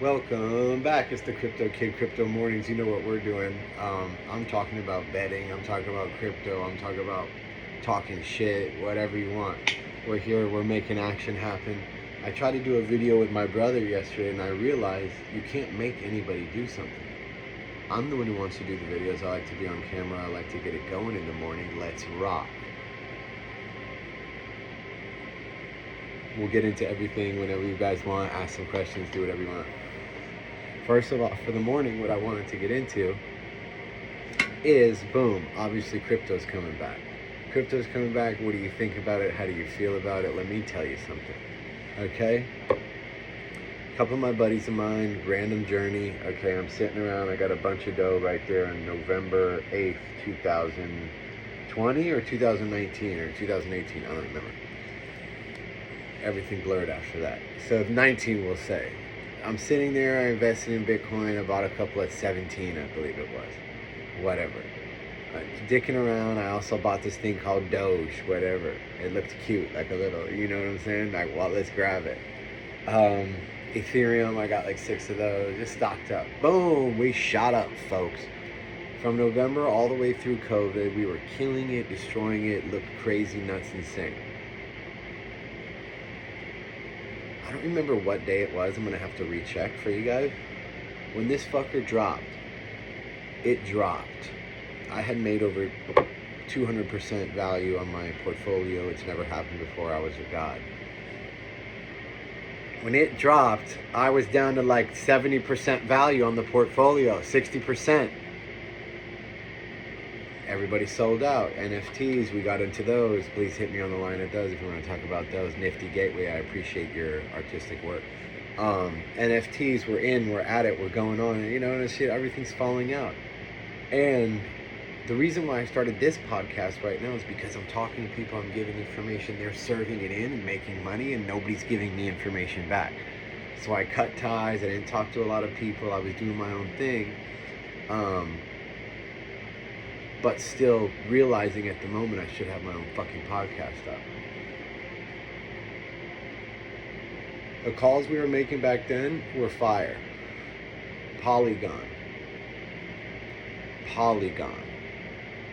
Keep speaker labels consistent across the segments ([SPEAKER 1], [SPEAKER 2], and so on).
[SPEAKER 1] Welcome back. It's the Crypto Kid, Crypto Mornings. You know what we're doing. I'm talking about betting. I'm talking about crypto. I'm talking about talking shit, whatever you want. We're here. We're making action happen. I tried to do a video with my brother yesterday, and I realized you can't make anybody do something. I'm the one who wants to do the videos. I like to be on camera. I like to get it going in the morning. Let's rock. We'll get into everything whenever you guys want. Ask some questions. Do whatever you want. First of all, for the morning, what I wanted to get into is, boom, obviously crypto's coming back. Crypto's coming back. What do you think about it? How do you feel about it? Let me tell you something, okay? A couple of my buddies of mine, random journey, okay, I'm sitting around. I got a bunch of dough right there on November 8th, 2020 or 2019 or 2018, I don't remember. Everything blurred after that. So 19, we'll say. I'm sitting there, I invested in Bitcoin, I bought a couple at 17, I believe it was. Whatever. Dicking around, I also bought this thing called Doge, whatever. It looked cute, like a little, you know what I'm saying? Like, well, let's grab it. Ethereum, I got like 6 of those, just stocked up. Boom, we shot up, folks. From November all the way through COVID, we were killing it, destroying it, looked crazy, nuts, insane. I don't remember what day it was. I'm going to have to recheck for you guys. When this fucker dropped, it dropped. I had made over 200% value on my portfolio. It's never happened before. I was a god. When it dropped, I was down to like 70% value on the portfolio, 60%. Everybody sold out. NFTs, we got into those. Please hit me on the line at those if you want to talk about those. Nifty Gateway, I appreciate your artistic work. NFTs, we're at it, we're going on, you know, and shit, everything's falling out. And the reason why I started this podcast right now is because I'm talking to people, I'm giving information, they're serving it in and making money, and nobody's giving me information back. So I cut ties, I didn't talk to a lot of people, I was doing my own thing. But still realizing at the moment I should have my own fucking podcast up. The calls we were making back then were fire. Polygon.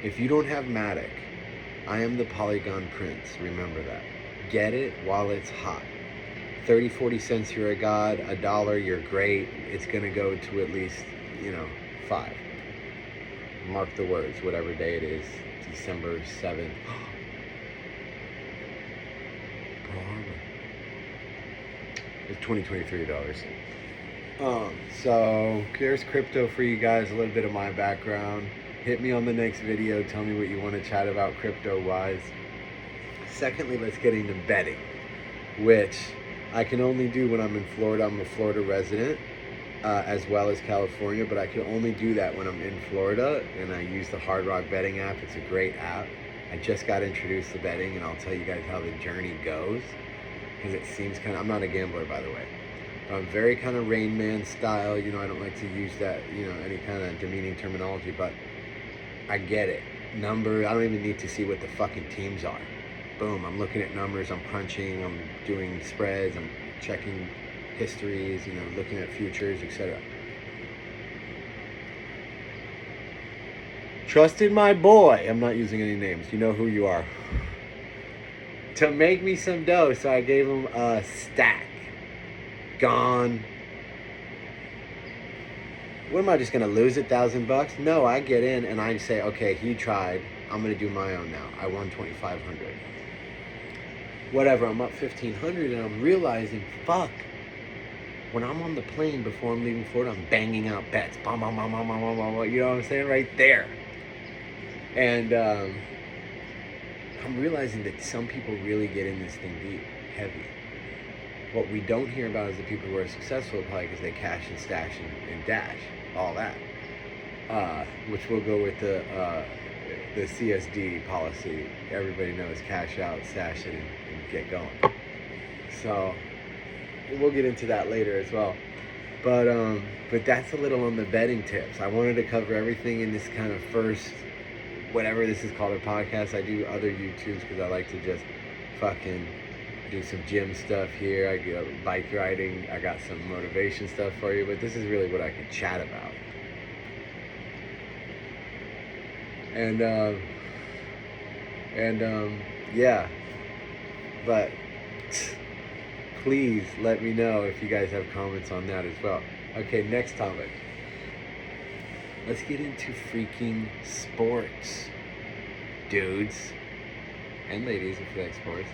[SPEAKER 1] If you don't have Matic, I am the Polygon Prince. Remember that. Get it while it's hot. 30, 40 cents, you're a god. $1, you're great. It's going to go to at least, 5. Mark the words, whatever day it is, December 7th. It's $2023. So there's crypto for you guys, a little bit of my background. Hit me on the next video, tell me what you want to chat about crypto wise. Secondly, let's get into betting, which I can only do when I'm in Florida. I'm a Florida resident. As well as California, but I can only do that when I'm in Florida, and I use the Hard Rock betting app. It's a great app. I just got introduced to betting, and I'll tell you guys how the journey goes, because it seems kind of, I'm not a gambler, by the way. I'm very kind of Rain Man style, I don't like to use that, any kind of demeaning terminology, but I get it. Number, I don't even need to see what the fucking teams are. Boom, I'm looking at numbers, I'm crunching, I'm doing spreads, I'm checking histories, looking at futures, etc. Trusted my boy, I'm not using any names, you know who you are, to make me some dough, so I gave him a stack. Gone. What am I just gonna lose $1,000? No, I get in and I say, okay, he tried, I'm gonna do my own now. I won 2,500. Whatever, I'm up 1,500 and I'm realizing, fuck. When I'm on the plane before I'm leaving Florida, I'm banging out bets. Bam, bam, bam, bam, bam, bam, bam, you know what I'm saying? Right there. And I'm realizing that some people really get in this thing deep, heavy. What we don't hear about is the people who are successful, probably because they cash and stash and dash, all that. Which will go with the CSD policy. Everybody knows cash out, stash it, and get going. So we'll get into that later as well, but that's a little on the betting tips. I wanted to cover everything in this kind of first, whatever this is called, a podcast. I do other YouTubes because I like to just fucking do some gym stuff here. I go bike riding. I got some motivation stuff for you, but this is really what I can chat about. Yeah, but please let me know if you guys have comments on that as well. Okay, next topic. Let's get into freaking sports, dudes and ladies if you like sports.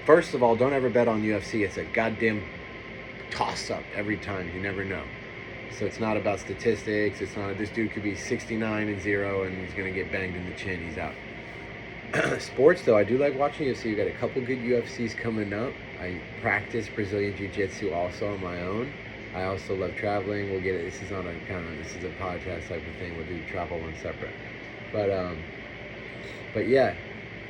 [SPEAKER 1] First of all, don't ever bet on UFC. It's a goddamn toss-up every time. You never know. So it's not about statistics. It's not, this dude could be 69-0 and he's going to get banged in the chin. He's out. Sports, though, I do like watching UFC. We've got a couple good UFCs coming up. I practice Brazilian Jiu-Jitsu also on my own. I also love traveling. We'll get it. This is on a kind of, this is a podcast type of thing. We'll do travel one separate. But yeah,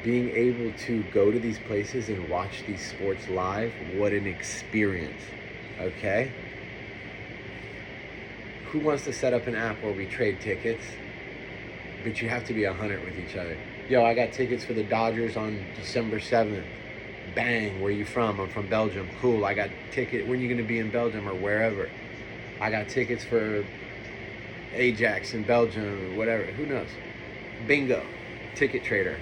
[SPEAKER 1] being able to go to these places and watch these sports live, what an experience. Okay? Who wants to set up an app where we trade tickets? But you have to be 100 with each other. Yo, I got tickets for the Dodgers on December 7th. Bang, where you from? I'm from Belgium. Cool, I got ticket. When you going to be in Belgium or wherever? I got tickets for Ajax in Belgium or whatever. Who knows? Bingo. Ticket trader.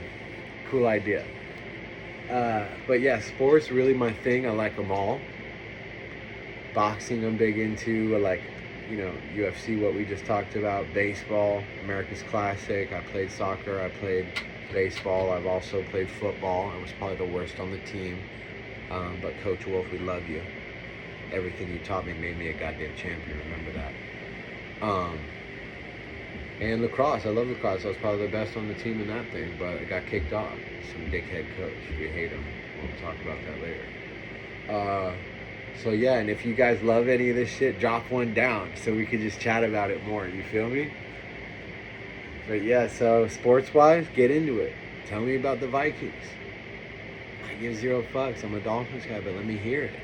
[SPEAKER 1] Cool idea. But yeah, sports really my thing. I like them all. Boxing I'm big into. I like, you know, UFC, what we just talked about. Baseball, America's Classic. I played soccer. I played baseball. I've also played football. I was probably the worst on the team. But Coach Wolf, we love you. Everything you taught me made me a goddamn champion. Remember that. And lacrosse. I love lacrosse. I was probably the best on the team in that thing, but I got kicked off. Some dickhead coach. We hate him. We'll talk about that later. So yeah, and if you guys love any of this shit, drop one down so we can just chat about it more. You feel me? But yeah, so sports-wise, get into it. Tell me about the Vikings. I give 0 fucks. I'm a Dolphins guy, but let me hear it.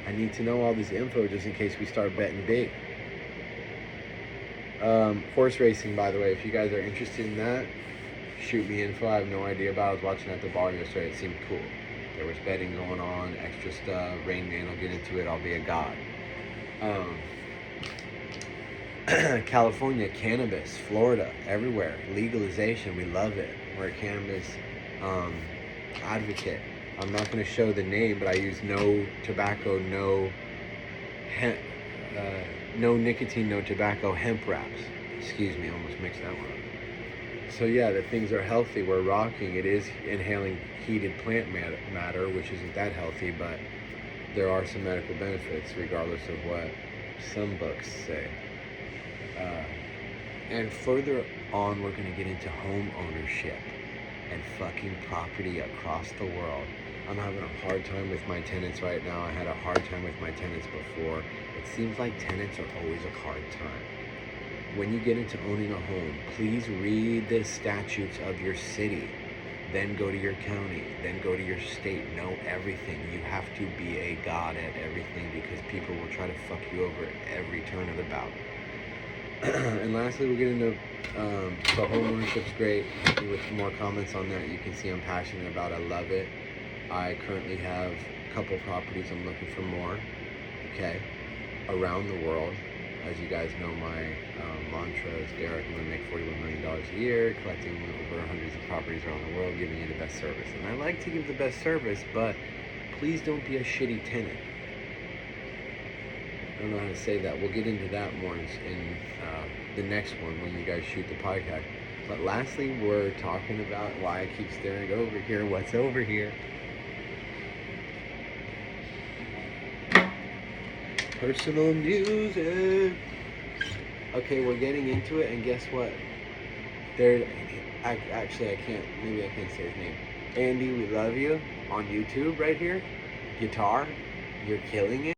[SPEAKER 1] I need to know all this info just in case we start betting big. Horse racing, by the way, if you guys are interested in that, shoot me info. I have no idea about it. I was watching at the bar yesterday. It seemed cool. There was betting going on, extra stuff. Rain Man will get into it. I'll be a god. California, cannabis, Florida, everywhere. Legalization, we love it. We're a cannabis advocate. I'm not going to show the name, but I use no tobacco, no nicotine, no tobacco hemp wraps. Excuse me, I almost mixed that one up. So yeah, the things are healthy. We're rocking. It is inhaling heated plant matter, which isn't that healthy, but there are some medical benefits regardless of what some books say. And further on, we're going to get into home ownership and fucking property across the world. I'm having a hard time with my tenants right now. I had a hard time with my tenants before. It seems like tenants are always a hard time. When you get into owning a home, please read the statutes of your city. Then go to your county. Then go to your state. Know everything. You have to be a god at everything because people will try to fuck you over at every turn of the bout. And lastly, we'll get into so home ownership's great. With more comments on that, you can see I'm passionate about. I love it. I currently have a couple properties. I'm looking for more. Okay, around the world. As you guys know, my mantra is, Derek, I'm going to make $41 million a year, collecting over hundreds of properties around the world, giving you the best service. And I like to give the best service, but please don't be a shitty tenant. I don't know how to say that. We'll get into that more in the next one when you guys shoot the podcast. But lastly, we're talking about why I keep staring over here. What's over here? Personal music. Okay, we're getting into it, and guess what? I can't, maybe I can't say his name. Andy, we love you on YouTube right here. Guitar, you're killing it.